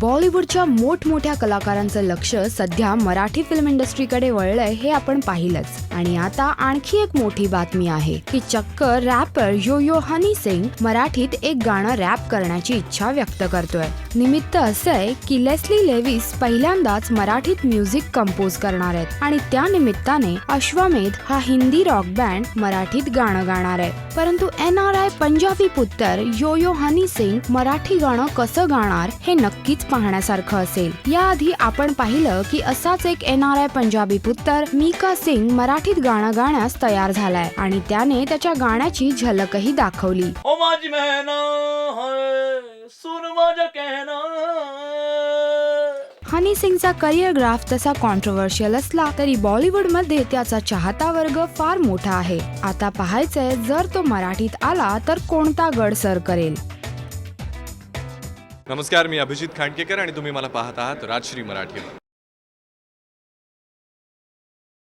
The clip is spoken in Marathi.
बॉलिवूडच्या मोठमोठ्या कलाकारांचं लक्ष सध्या मराठी फिल्म इंडस्ट्रीकडे वळलंय हे आपण पाहिलंच। आणि आता आणखी एक मोठी बातमी आहे की चक्क रॅपर यो यो हनी सिंग मराठीत एक गाणं रॅप करण्याची इच्छा व्यक्त करतोय। निमित्त असंय की लेस्ली लेविस पहिल्यांदाच मराठीत म्युझिक कंपोज करणार आहेत आणि त्या निमित्ताने अश्वमेध हा हिंदी रॉक बँड मराठीत गाणं गाणार आहे। परंतु NRI पंजाबी पुत्र यो यो हनी सिंग मराठी गाणं कसं गाणार हे नक्कीच पाहण्यासारखं असेल। याआधी आपण पाहिलं की असाच एक NRI पंजाबी पुत्र मीका सिंग मराठीत गाणं गाण्यास तयार झालाय आणि त्याने त्याच्या गाण्याची झलकही दाखवली। ओ माझी मेहना है सुन माझा कहना। हनी सिंगचा करिअर ग्राफ तसा कॉन्ट्रोवर्शियल असला तरी बॉलिवूडमध्ये त्याचा चाहता वर्ग फार मोठा आहे। आता पाहायचंय जर तो मराठीत आला तर कोणता गड सर करेल। नमस्कार, मी अभिजित खांडकेकर आणि तुम्ही मला पाहत आहात राजश्री मराठी।